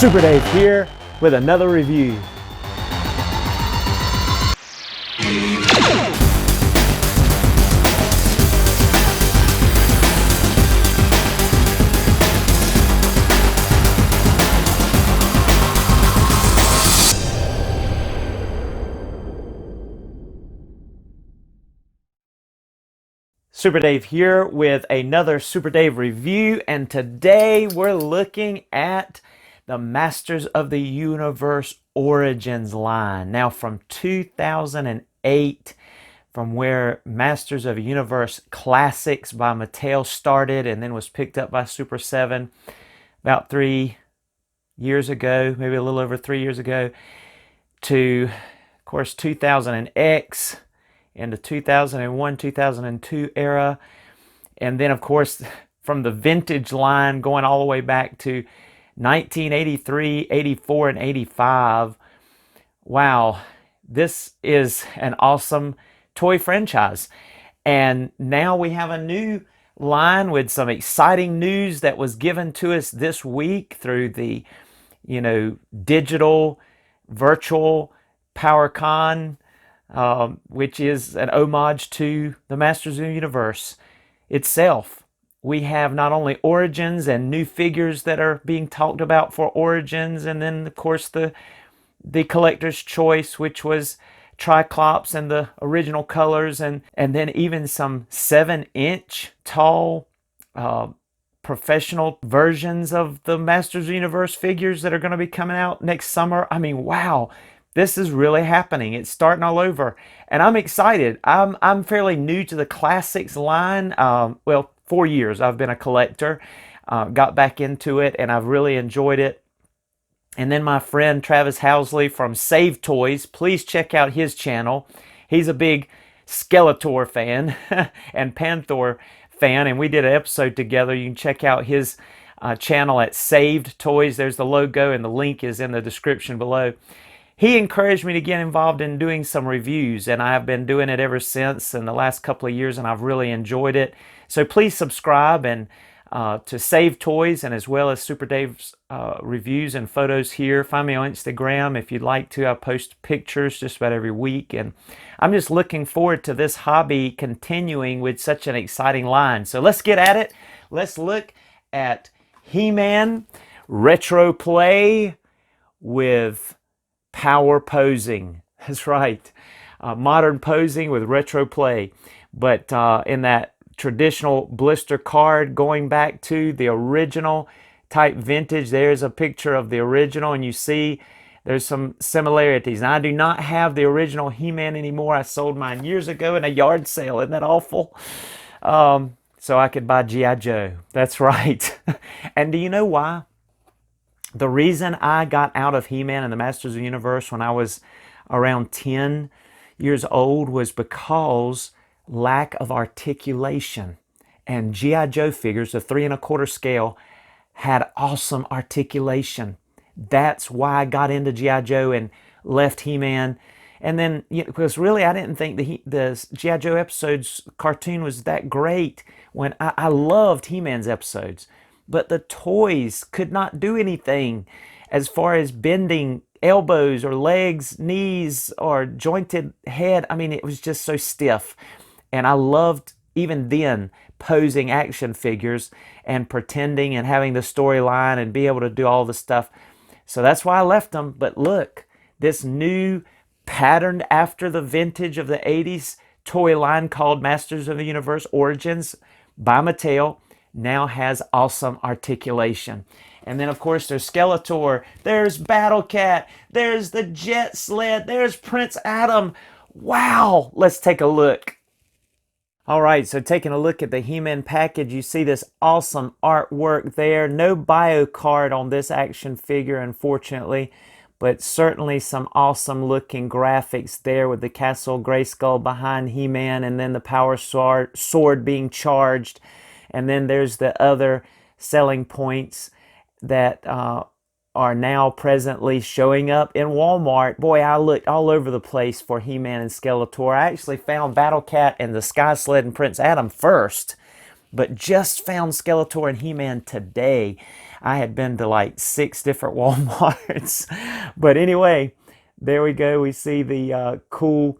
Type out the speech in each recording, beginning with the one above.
Super Dave here with another review. Super Dave here with another Super Dave review, and today we're looking at the Masters of the Universe Origins line. Now from 2008, from where Masters of the Universe Classics by Mattel started and then was picked up by Super 7 about 3 years ago, maybe a little over 3 years ago, to, of course, 2000X, in the 2001, 2002 era. And then, of course, from the vintage line going all the way back to 1983, 84, and 85. Wow, this is an awesome toy franchise. And now we have a new line with some exciting news that was given to us this week through the, digital, virtual PowerCon, which is an homage to the Masters of the Universe itself. We have not only Origins and new figures that are being talked about for Origins, and then of course the collector's choice, which was Triclops and the original colors, and then even some 7-inch tall professional versions of the Masters of the Universe figures that are going to be coming out next summer. I mean, wow. This is really happening. It's starting all over, and I'm excited. I'm fairly new to the Classics line. Well, 4 years I've been a collector. Got back into it, and I've really enjoyed it. And then my friend Travis Housley from Save Toys, please check out his channel. He's a big Skeletor fan and Panthor fan, and we did an episode together. You can check out his channel at Saved Toys. There's the logo, and the link is in the description below. He encouraged me to get involved in doing some reviews, and I have been doing it ever since in the last couple of years, and I've really enjoyed it. So please subscribe and to Save Toys, and as well as Super Dave's reviews and photos here. Find me on Instagram if you'd like to. I post pictures just about every week, and I'm just looking forward to this hobby continuing with such an exciting line. So let's get at it. Let's look at He-Man Retro Play with power posing. That's right. Modern posing with retro play. But in that traditional blister card, going back to the original type vintage, there's a picture of the original, and you see there's some similarities. Now, I do not have the original He-Man anymore. I sold mine years ago in a yard sale. Isn't that awful? So I could buy G.I. Joe. That's right. And do you know why? The reason I got out of He-Man and the Masters of the Universe when I was around 10 years old was because lack of articulation. And G.I. Joe figures, the 3 1/4 scale, had awesome articulation. That's why I got into G.I. Joe and left He-Man. And then, because really I didn't think the G.I. Joe episodes cartoon was that great. When I loved He-Man's episodes. But the toys could not do anything as far as bending elbows or legs, knees, or jointed head. I mean, it was just so stiff. And I loved, even then, posing action figures and pretending and having the storyline and be able to do all the stuff. So that's why I left them. But look, this new patterned after the vintage of the 80s toy line called Masters of the Universe Origins by Mattel now has awesome articulation. And then, of course, there's Skeletor, there's Battle Cat, there's the Jet Sled, there's Prince Adam. Wow! Let's take a look. All right, so taking a look at the He-Man package, you see this awesome artwork there. No bio card on this action figure, unfortunately, but certainly some awesome looking graphics there with the Castle Grayskull behind He-Man, and then the power sword being charged. And then there's the other selling points that are now presently showing up in Walmart. Boy, I looked all over the place for He-Man and Skeletor. I actually found Battle Cat and the Sky Sled and Prince Adam first. but just found Skeletor and He-Man today. I had been to like 6 different Walmarts. But anyway, there we go. We see the cool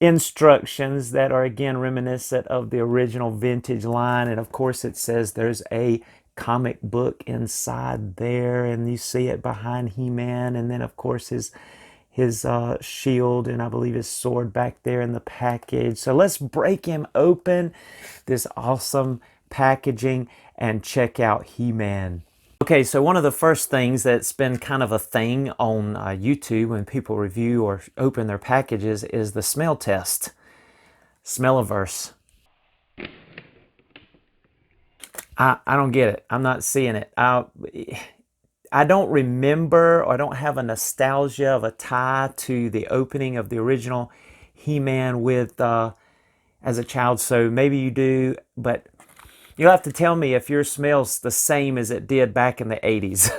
instructions that are again reminiscent of the original vintage line. And of course it says there's a comic book inside there, and you see it behind He-Man, and then of course his shield and I believe his sword back there in the package. So let's break him open, this awesome packaging, and check out He-Man. Okay, so one of the first things that's been kind of a thing on YouTube when people review or open their packages is the smell test. Smelliverse. I don't get it. I'm not seeing it. I don't remember, or I don't have a nostalgia of a tie to the opening of the original He-Man with as a child. So maybe you do, but you'll have to tell me if yours smells the same as it did back in the 80s.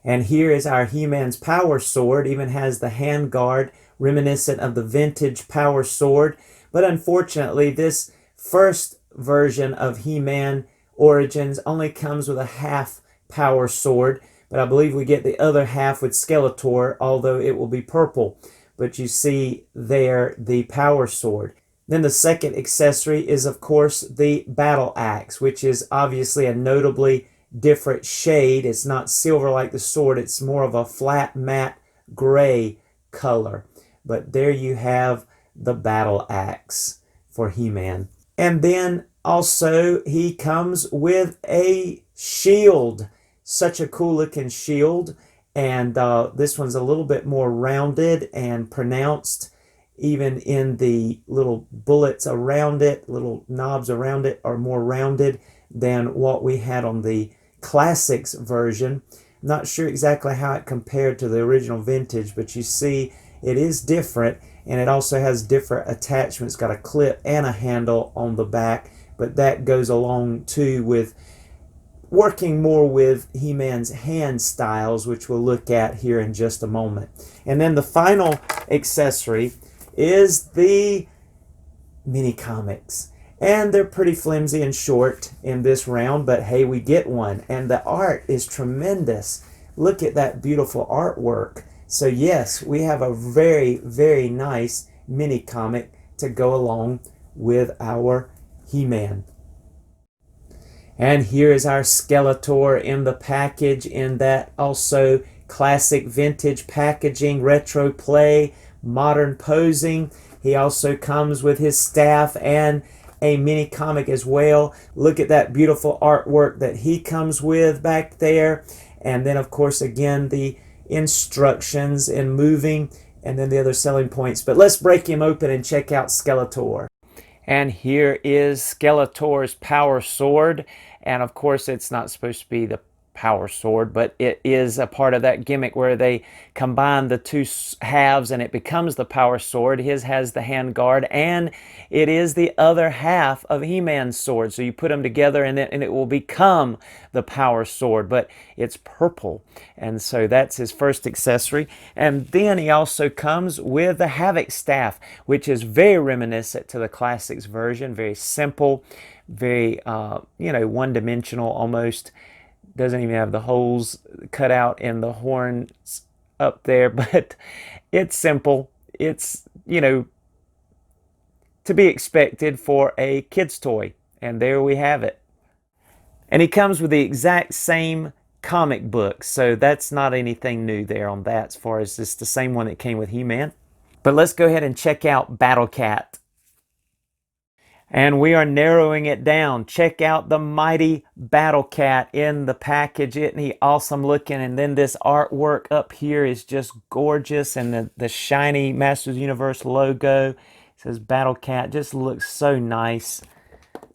And here is our He-Man's power sword. Even has the hand guard reminiscent of the vintage power sword. But unfortunately, this first version of He-Man Origins only comes with a half power sword. But I believe we get the other half with Skeletor, although it will be purple. But you see there the power sword. Then the second accessory is, of course, the battle axe, which is obviously a notably different shade. It's not silver like the sword. It's more of a flat matte gray color. But there you have the battle axe for He-Man. And then also he comes with a shield. Such a cool looking shield. And this one's a little bit more rounded and pronounced. Even in the little bullets around it, little knobs around it are more rounded than what we had on the Classics version. Not sure exactly how it compared to the original vintage, but you see it is different, and it also has different attachments. It's got a clip and a handle on the back, but that goes along too with working more with He-Man's hand styles, which we'll look at here in just a moment. And then the final accessory is the mini comics. And they're pretty flimsy and short in this round, but hey, we get one. And the art is tremendous. Look at that beautiful artwork. So yes, we have a very, very nice mini comic to go along with our He-Man. And here is our Skeletor in the package, in that also classic vintage packaging, retro play, modern posing. He also comes with his staff and a mini comic as well. Look at that beautiful artwork that he comes with back there. And then of course again the instructions in moving, and then the other selling points. But let's break him open and check out Skeletor. And here is Skeletor's power sword. And of course it's not supposed to be the power sword, but it is a part of that gimmick where they combine the two halves and it becomes the power sword. His has the hand guard, and it is the other half of He-Man's sword. So you put them together and it will become the power sword, but it's purple. And so that's his first accessory. And then he also comes with the Havoc staff, which is very reminiscent to the Classics version. Very simple, very, one-dimensional almost. Doesn't even have the holes cut out in the horns up there, but it's simple. It's, to be expected for a kid's toy. And there we have it. And he comes with the exact same comic book, so that's not anything new there on that, as far as it's the same one that came with He-Man. But let's go ahead and check out Battle Cat. And we are narrowing it down. Check out the mighty Battle Cat in the package. Isn't he awesome looking? And then this artwork up here is just gorgeous. And the shiny Masters Universe logo. It says Battle Cat. Just looks so nice.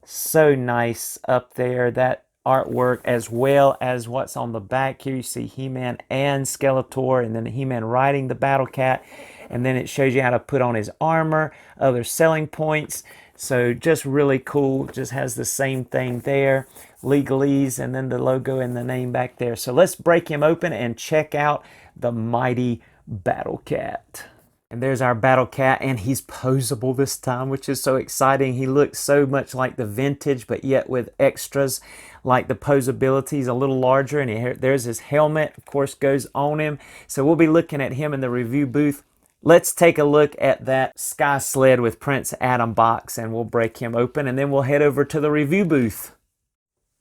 So nice up there. That artwork, as well as what's on the back here. You see He-Man and Skeletor, and then He-Man riding the Battle Cat. And then it shows you how to put on his armor, other selling points. So just really cool. Just has the same thing there. Legalese, and then the logo and the name back there. So let's break him open and check out the mighty Battle Cat. And there's our Battle Cat, and he's posable this time, which is so exciting. He looks so much like the vintage, but yet with extras like the posability. He's a little larger, and there's his helmet, of course, goes on him. So we'll be looking at him in the review booth. Let's take a look at that Sky Sled with Prince Adam box, and we'll break him open, and then we'll head over to the review booth.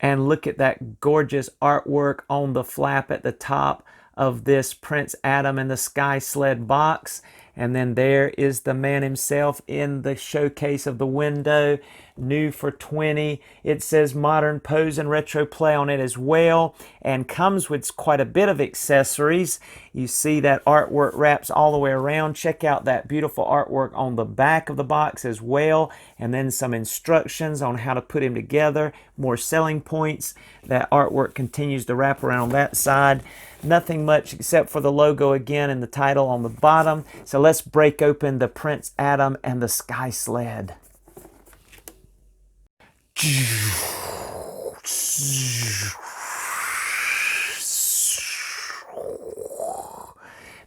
And look at that gorgeous artwork on the flap at the top of this Prince Adam and the Sky Sled box. And then there is the man himself in the showcase of the window, new for 20. It says modern pose and retro play on it as well, and comes with quite a bit of accessories. You see that artwork wraps all the way around. Check out that beautiful artwork on the back of the box as well, and then some instructions on how to put him together, more selling points. That artwork continues to wrap around on that side. Nothing much except for the logo again and the title on the bottom. So let's break open the Prince Adam and the Sky Sled.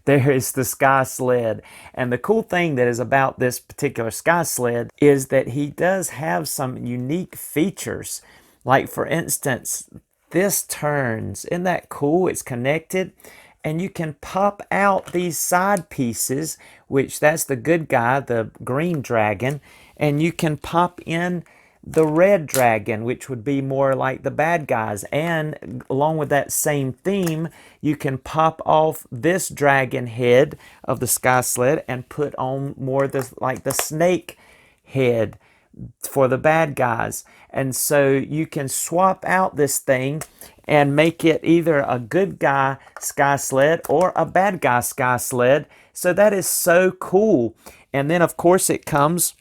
There is the Sky Sled. And the cool thing that is about this particular Sky Sled is that he does have some unique features. Like, for instance, this turns. Isn't that cool? It's connected, and you can pop out these side pieces, which that's the good guy, the green dragon, and you can pop in the red dragon, which would be more like the bad guys. And along with that same theme, you can pop off this dragon head of the Sky Sled and put on more like the snake head for the bad guys. And so you can swap out this thing and make it either a good guy Sky Sled or a bad guy Sky Sled. So that is so cool. And then of course it comes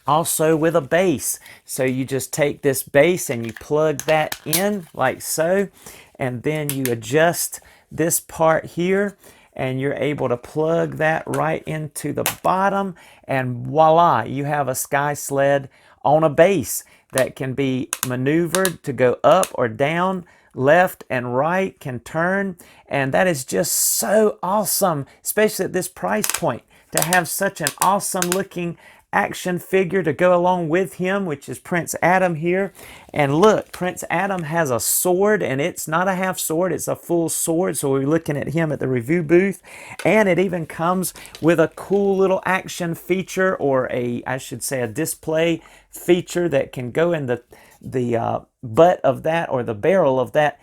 also with a base. So you just take this base and you plug that in like so, and then you adjust this part here, and you're able to plug that right into the bottom, and voila, you have a Sky Sled on a base that can be maneuvered to go up or down, left and right, can turn. And that is just so awesome, especially at this price point, to have such an awesome looking action figure to go along with him, which is Prince Adam here. And look, Prince Adam has a sword, and it's not a half sword, it's a full sword. So we're looking at him at the review booth, and it even comes with a cool little action feature, or I should say a display feature that can go in the butt of that, or the barrel of that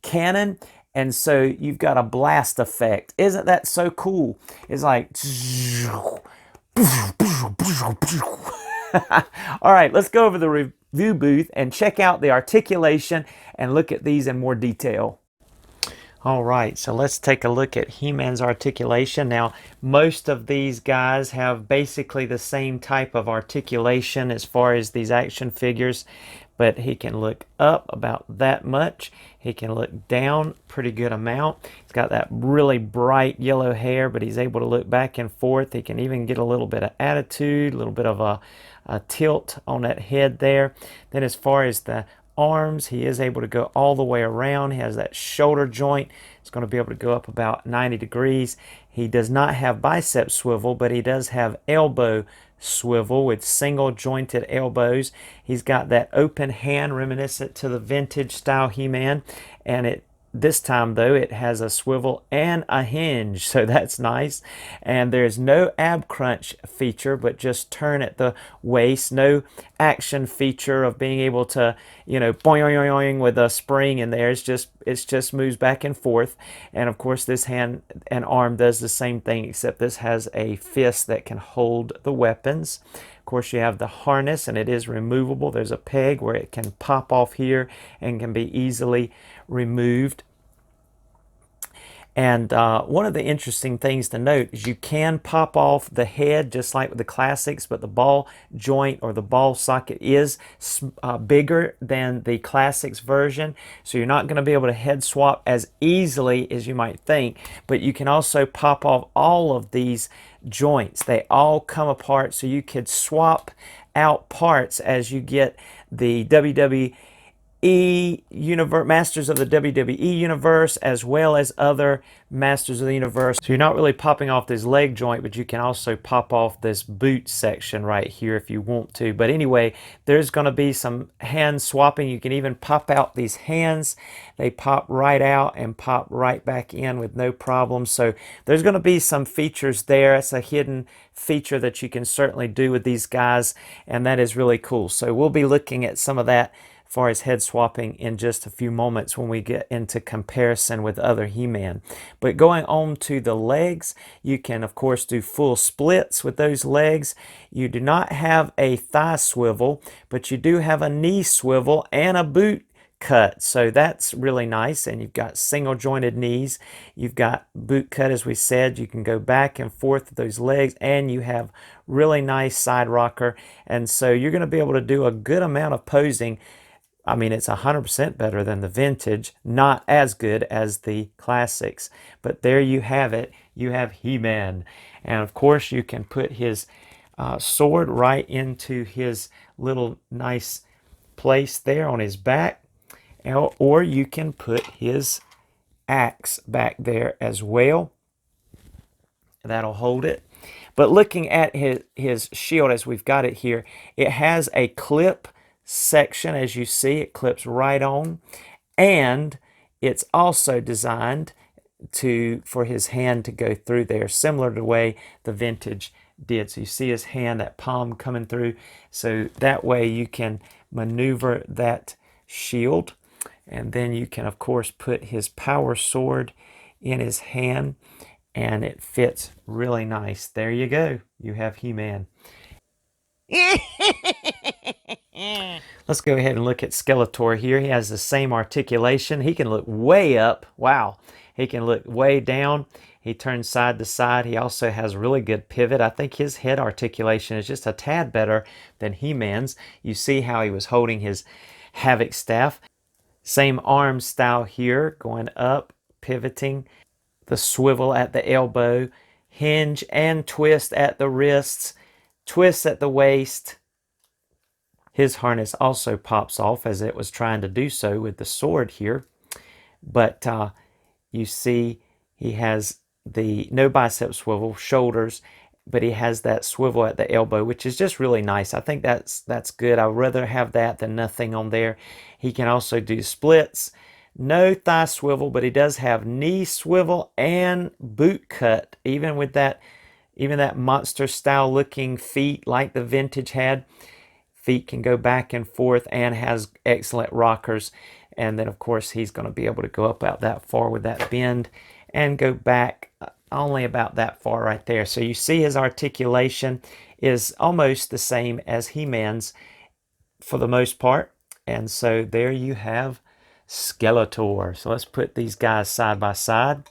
cannon. And so you've got a blast effect. Isn't that so cool? It's like all right, let's go over the review booth and check out the articulation and look at these in more detail. All right, so let's take a look at He-Man's articulation. Now, most of these guys have basically the same type of articulation as far as these action figures, but he can look up about that much. He can look down pretty good amount. He's got that really bright yellow hair, but he's able to look back and forth. He can even get a little bit of attitude, a little bit of a tilt on that head there. Then as far as the arms, he is able to go all the way around. He has that shoulder joint. It's going to be able to go up about 90 degrees. He does not have bicep swivel, but he does have elbow swivel with single jointed elbows. He's got that open hand reminiscent to the vintage style He-Man, and this time though it has a swivel and a hinge, so that's nice. And there's no ab crunch feature, but just turn at the waist. No action feature of being able to, you know, boing with a spring in there. It just moves back and forth. And of course this hand and arm does the same thing, except this has a fist that can hold the weapons. Of course you have the harness, and it is removable. There's a peg where it can pop off here and can be easily removed. And one of the interesting things to note is you can pop off the head just like with the classics, but the ball joint or the ball socket is bigger than the classics version. So you're not going to be able to head swap as easily as you might think, but you can also pop off all of these joints. They all come apart, so you could swap out parts as you get the WWE Masters of the WWE Universe, as well as other Masters of the Universe. So you're not really popping off this leg joint, but you can also pop off this boot section right here if you want to. But anyway, there's going to be some hand swapping. You can even pop out these hands. They pop right out and pop right back in with no problem. So there's going to be some features there. It's a hidden feature that you can certainly do with these guys, and that is really cool. So we'll be looking at some of that as far as head swapping in just a few moments when we get into comparison with other He-Man. But going on to the legs, you can of course do full splits with those legs. You do not have a thigh swivel, but you do have a knee swivel and a boot cut, so that's really nice. And you've got single jointed knees, you've got boot cut, as we said. You can go back and forth with those legs, and you have really nice side rocker, and so you're going to be able to do a good amount of posing. I mean, it's 100% better than the vintage, not as good as the classics, but there you have it. You have He-Man, and of course you can put his sword right into his little nice place there on his back, or you can put his axe back there as well. That'll hold it. But looking at his shield as we've got it here, it has a clip section. As you see, it clips right on, and it's also designed for his hand to go through there, similar to the way the vintage did. So you see his hand, that palm coming through, so that way you can maneuver that shield. And then you can of course put his power sword in his hand, and it fits really nice. There you go, you have He-Man. Let's go ahead and look at Skeletor here. He has the same articulation. He can look way up. Wow. He can look way down. He turns side to side. He also has really good pivot. I think his head articulation is just a tad better than He-Man's. You see how he was holding his Havoc staff. Same arm style here, going up, pivoting, the swivel at the elbow, hinge and twist at the wrists, twist at the waist. His harness also pops off, as it was trying to do so with the sword here. But you see he has the no bicep swivel, shoulders, but he has that swivel at the elbow, which is just really nice. I think that's good. I'd rather have that than nothing on there. He can also do splits. No thigh swivel, but he does have knee swivel and boot cut, even with that monster style looking feet like the vintage had. Feet can go back and forth, and has excellent rockers. And then of course he's going to be able to go up about that far with that bend, and go back only about that far right there. So you see his articulation is almost the same as He-Man's for the most part. And so there you have Skeletor. So let's put these guys side by side.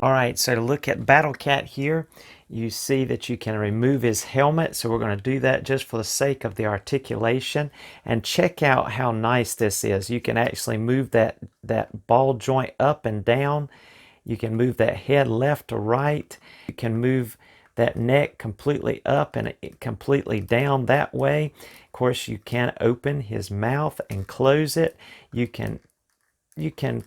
All right, so to look at Battle Cat here, you see that you can remove his helmet. So we're going to do that just for the sake of the articulation. And check out how nice this is. You can actually move that ball joint up and down. You can move that head left to right. You can move that neck completely up and completely down that way. Of course, you can open his mouth and close it. You can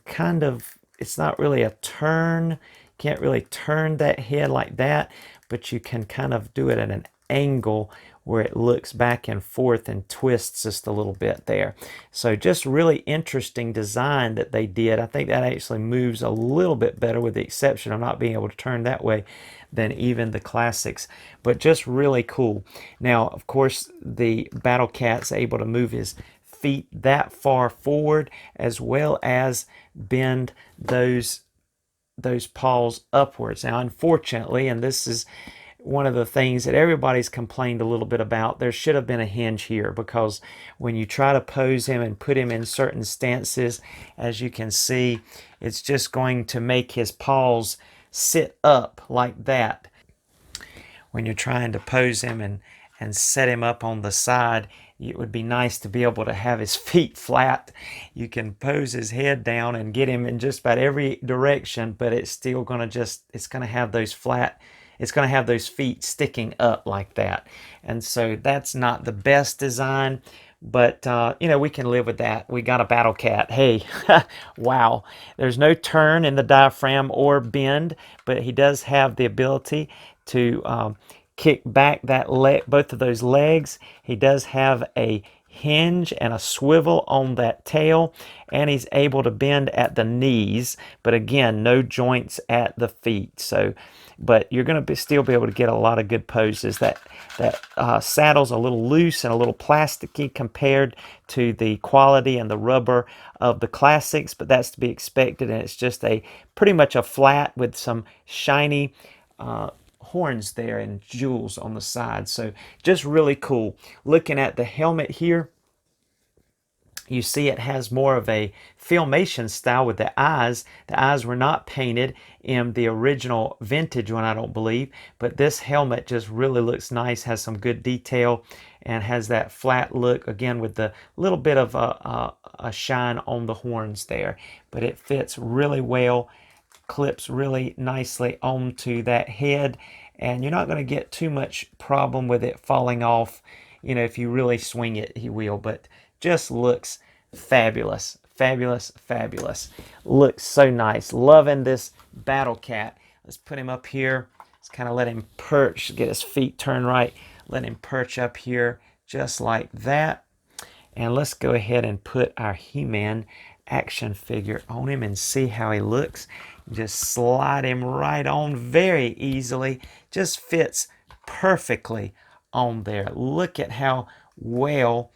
kind of, it's not really a turn. Can't really turn that head like that, but you can kind of do it at an angle where it looks back and forth and twists just a little bit there. So just really interesting design that they did. I think that actually moves a little bit better, with the exception of not being able to turn that way, than even the classics, but just really cool. Now, of course, the Battle Cat's able to move his feet that far forward, as well as bend those paws upwards. Now, unfortunately, and this is one of the things that everybody's complained a little bit about, there should have been a hinge here, because when you try to pose him and put him in certain stances, as you can see, it's just going to make his paws sit up like that. When you're trying to pose him and set him up on the side, it would be nice to be able to have his feet flat. You can pose his head down and get him in just about every direction, but it's still going to it's going to have those flat, it's going to have those feet sticking up like that. And so that's not the best design, but you know, we can live with that. We got a battle cat. Hey, wow. There's no turn in the diaphragm or bend, but he does have the ability to kick back that leg, both of those legs. He does have a hinge and a swivel on that tail, and he's able to bend at the knees, but again, no joints at the feet. So but you're going to still be able to get a lot of good poses. That saddle's a little loose and a little plasticky compared to the quality and the rubber of the classics, but that's to be expected, and it's just a pretty much a flat with some shiny horns there and jewels on the side. So just really cool. Looking at the helmet here, you see it has more of a filmation style with the eyes. The eyes were not painted in the original vintage one, I don't believe, but this helmet just really looks nice, has some good detail, and has that flat look, again, with the little bit of a shine on the horns there. But it fits really well, clips really nicely onto that head, and you're not going to get too much problem with it falling off. You know, if you really swing it, he will, but just looks fabulous, fabulous, fabulous. Looks so nice. Loving this battle cat. Let's put him up here. Let's kind of let him perch, get his feet turned right. Let him perch up here just like that. And let's go ahead and put our He-Man action figure on him and see how he looks. Just slide him right on very easily. Just fits perfectly on there. Look at how well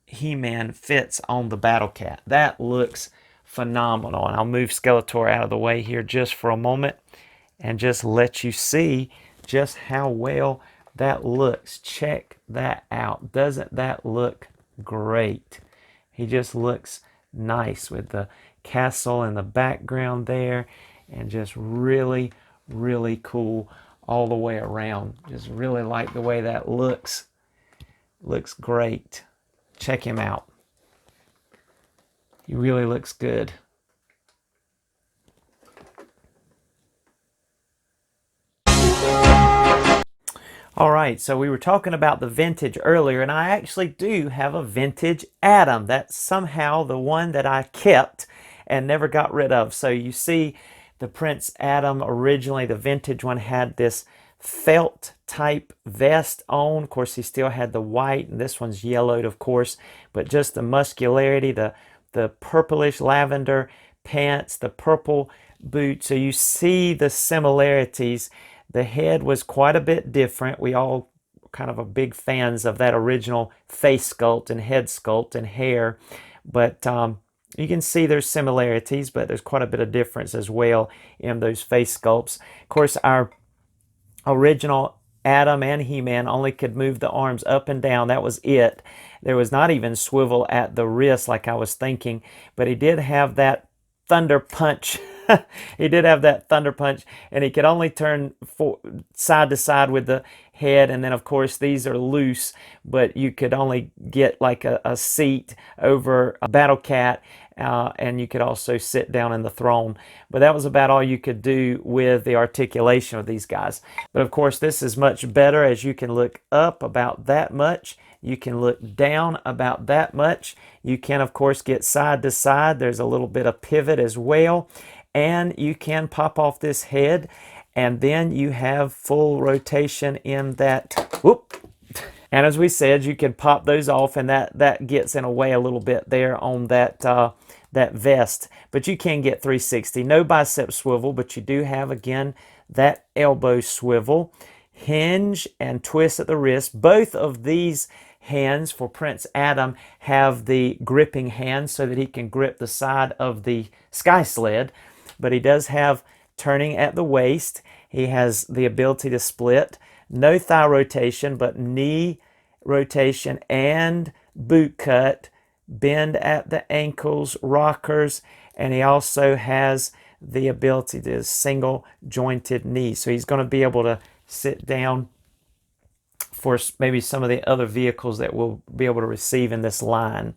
He-Man fits on the battle cat. That looks phenomenal. And I'll move Skeletor out of the way here just for a moment and just let you see just how well that looks. Check that out. Doesn't that look great? He just looks nice with the castle in the background there, and just really, really cool all the way around. Just really like the way that looks. Looks great. Check him out. He really looks good. All right, so we were talking about the vintage earlier, and I actually do have a vintage Adam. That's somehow the one that I kept and never got rid of. So you see the Prince Adam, originally the vintage one, had this felt type vest on. Of course, he still had the white, and this one's yellowed, of course, but just the muscularity, the purplish lavender pants, the purple boot. So you see the similarities. The head was quite a bit different. We all kind of are big fans of that original face sculpt and head sculpt and hair, but you can see there's similarities, but there's quite a bit of difference as well in those face sculpts. Of course, our original Adam and He-Man only could move the arms up and down. That was it. There was not even swivel at the wrist like I was thinking, but he did have that thunder punch. He did have that thunder punch, and he could only turn side to side with the head. And then, of course, these are loose, but you could only get like a seat over a battle cat, and you could also sit down in the throne. But that was about all you could do with the articulation of these guys. But of course, this is much better, as you can look up about that much. You can look down about that much. You can, of course, get side to side. There's a little bit of pivot as well. And you can pop off this head, and then you have full rotation in that. Whoop. And as we said, you can pop those off, and that gets in a way a little bit there on that that vest. But you can get 360. No bicep swivel, but you do have, again, that elbow swivel, hinge and twist at the wrist. Both of these hands for Prince Adam have the gripping hand so that he can grip the side of the Sky Sled. But he does have turning at the waist. He has the ability to split. No thigh rotation, but knee rotation and boot cut, bend at the ankles, rockers, and he also has the ability to single jointed knee. So he's going to be able to sit down for maybe some of the other vehicles that we'll be able to receive in this line.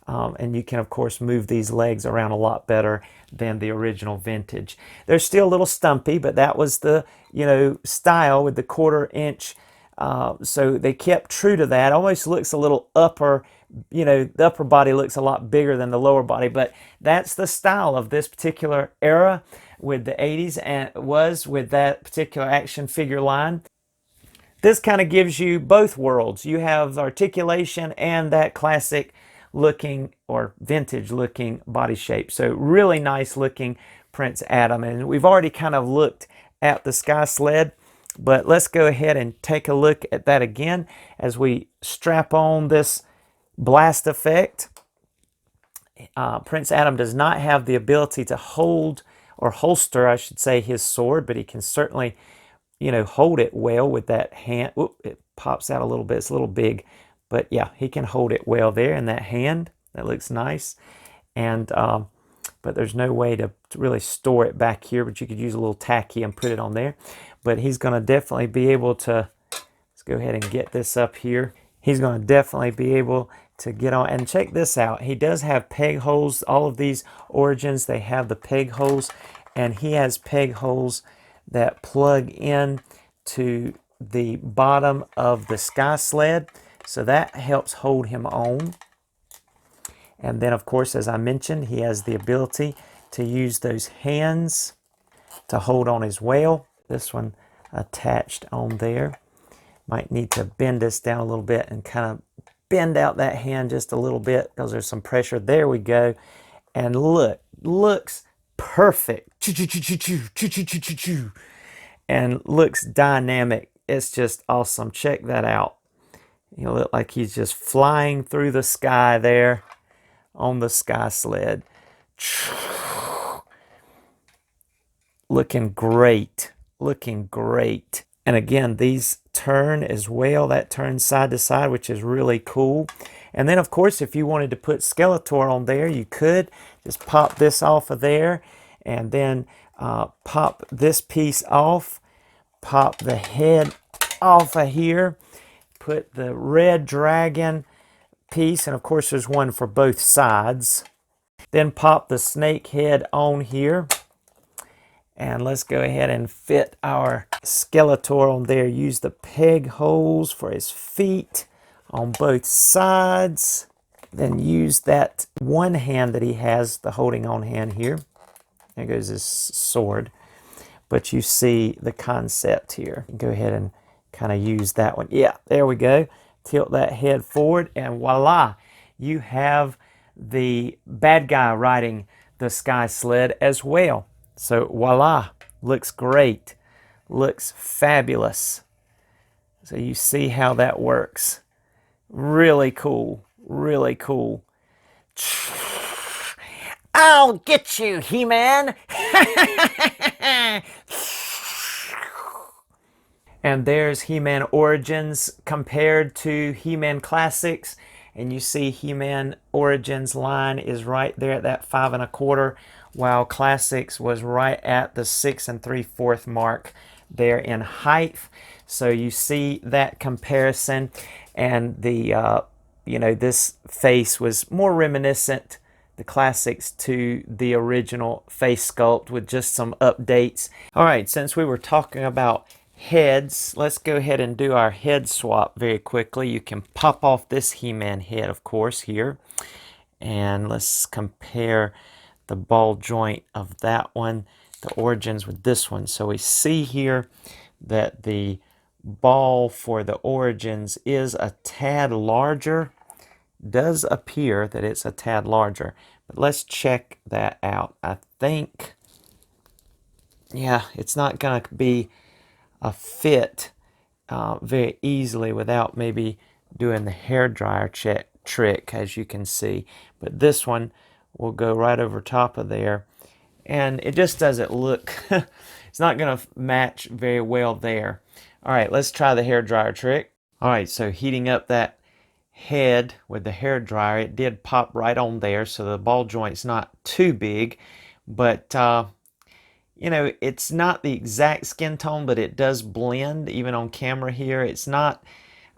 And you can, of course, move these legs around a lot better than the original vintage. They're still a little stumpy, but that was the, style with the 1/4 inch. So they kept true to that. Almost looks a little upper the upper body looks a lot bigger than the lower body, but that's the style of this particular era with the 80s, and it was with that particular action figure line. This kind of gives you both worlds. You have the articulation and that classic looking or vintage looking body shape. So really nice looking Prince Adam. And we've already kind of looked at the Sky Sled, but let's go ahead and take a look at that again as we strap on this blast effect. Prince Adam does not have the ability to hold or holster, I should say, his sword, but he can certainly, hold it well with that hand. Oop, it pops out a little bit. It's a little big, but yeah, he can hold it well there in that hand. That looks nice. And but there's no way to really store it back here, but you could use a little tacky and put it on there. But he's going to definitely be able to, let's go ahead and get this up here. He's going to definitely be able to get on. And check this out. He does have peg holes. All of these Origins, they have the peg holes. And he has peg holes that plug in to the bottom of the Sky Sled. So that helps hold him on. And then, of course, as I mentioned, he has the ability to use those hands to hold on as well. This one attached on there. Might need to bend this down a little bit and kind of bend out that hand just a little bit because there's some pressure. There we go. And look, looks perfect. And looks dynamic. It's just awesome. Check that out. You look like he's just flying through the sky there on the Sky Sled. Looking great. Looking great. And again, these turn as well. That turns side to side, which is really cool. And then, of course, if you wanted to put Skeletor on there, you could just pop this off of there and then pop this piece off. Pop the head off of here. Put the red dragon piece, and of course there's one for both sides. Then pop the snake head on here. And let's go ahead and fit our Skeletor on there. Use the peg holes for his feet on both sides. Then use that one hand that he has, the holding on hand here. There goes his sword. But you see the concept here. Go ahead and kind of use that one. Yeah, there we go. Tilt that head forward and voila, you have the bad guy riding the Sky Sled as well. So voila, looks great, looks fabulous. So you see how that works. Really cool, really cool. I'll get you, He-Man. And there's He-Man Origins compared to He-Man Classics. And you see He-Man Origins line is right there at that 5 1/4, while Classics was right at the 6 3/4 mark there in height. So you see that comparison, and the this face was more reminiscent, the Classics, to the original face sculpt with just some updates. All right, since we were talking about heads, let's go ahead and do our head swap very quickly. You can pop off this He-Man head, of course, here. And let's compare the ball joint of that one, the Origins, with this one. So we see here that the ball for the Origins is a tad larger. Does appear that it's a tad larger. But let's check that out. I think, yeah, it's not going to be a fit very easily without maybe doing the hairdryer trick, as you can see. But this one will go right over top of there, and it just doesn't look it's not going to match very well there. All right, let's try the hairdryer trick. All right, so heating up that head with the hairdryer, it did pop right on there, so the ball joint's not too big, but it's not the exact skin tone, but it does blend even on camera here. It's not,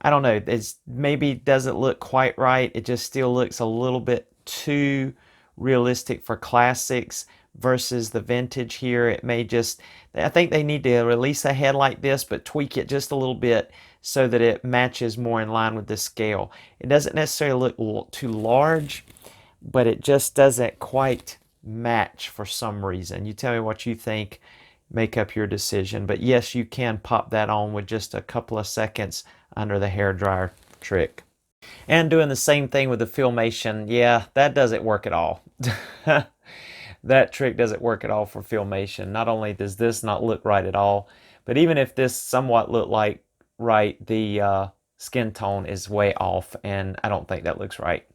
I don't know, it's maybe doesn't look quite right. It just still looks a little bit too realistic for Classics, versus the vintage here. It may just, I think they need to release a head like this, but tweak it just a little bit so that it matches more in line with the scale. It doesn't necessarily look too large, but it just doesn't quite match for some reason. You tell me what you think, make up your decision. But yes, you can pop that on with just a couple of seconds under the hairdryer trick. And doing the same thing with the Filmation, yeah, that doesn't work at all. That trick doesn't work at all for Filmation. Not only does this not look right at all, but even if this somewhat looked like right, the skin tone is way off, and I don't think that looks right.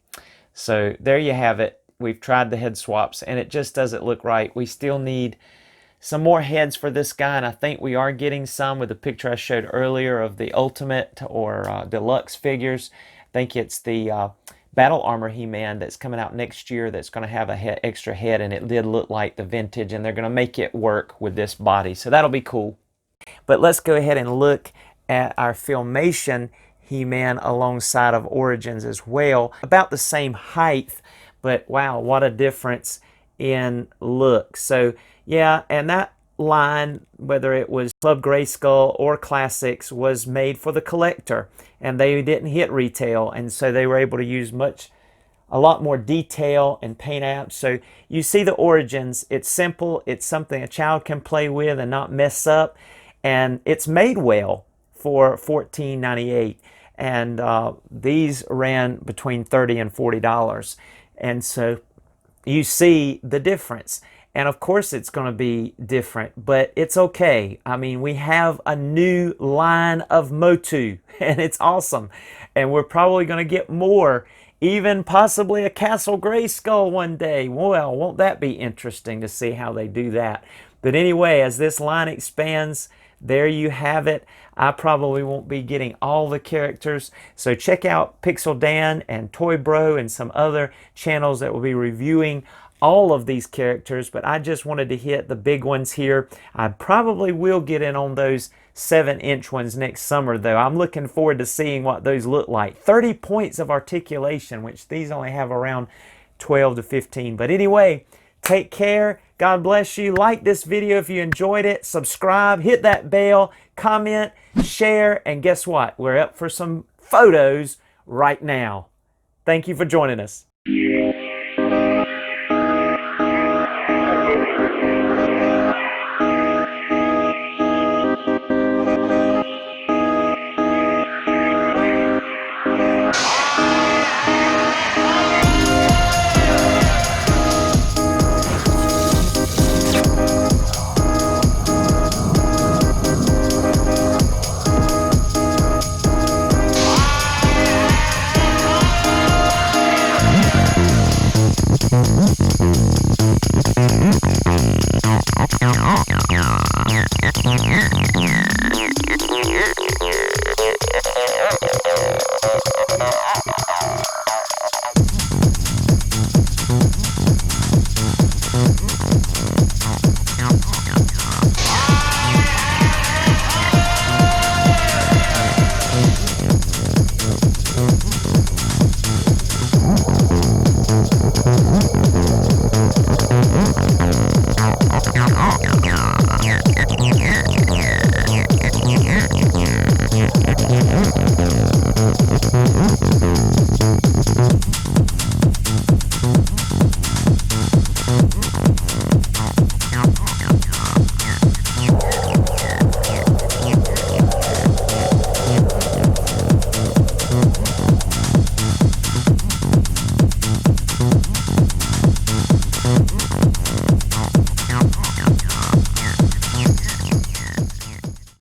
So there you have it. We've tried the head swaps, and it just doesn't look right. We still need some more heads for this guy, and I think we are getting some with the picture I showed earlier of the Ultimate or Deluxe figures. I think it's the Battle Armor He-Man that's coming out next year that's going to have a extra head, and it did look like the vintage, and they're going to make it work with this body. So that'll be cool. But let's go ahead and look at our Filmation He-Man alongside of Origins as well. About the same height, but wow, what a difference in look. So yeah, and that line, whether it was Club Grayskull or Classics, was made for the collector, and they didn't hit retail, and so they were able to use a lot more detail and paint apps. So you see the Origins, it's simple, it's something a child can play with and not mess up, and it's made well for $14.98, and these ran between $30 and $40, and so you see the difference. And of course it's going to be different, but it's okay. I mean, we have a new line of MOTU, and it's awesome. And we're probably going to get more, even possibly a Castle Grayskull one day. Well, won't that be interesting to see how they do that? But anyway, as this line expands, there you have it. I probably won't be getting all the characters, so check out Pixel Dan and Toy Bro and some other channels that will be reviewing all of these characters, but I just wanted to hit the big ones here. I probably will get in on those 7-inch ones next summer, though. I'm looking forward to seeing what those look like. 30 points of articulation, which these only have around 12 to 15. But anyway, take care. God bless you. Like this video if you enjoyed it. Subscribe, hit that bell, comment, share, and guess what? We're up for some photos right now. Thank you for joining us.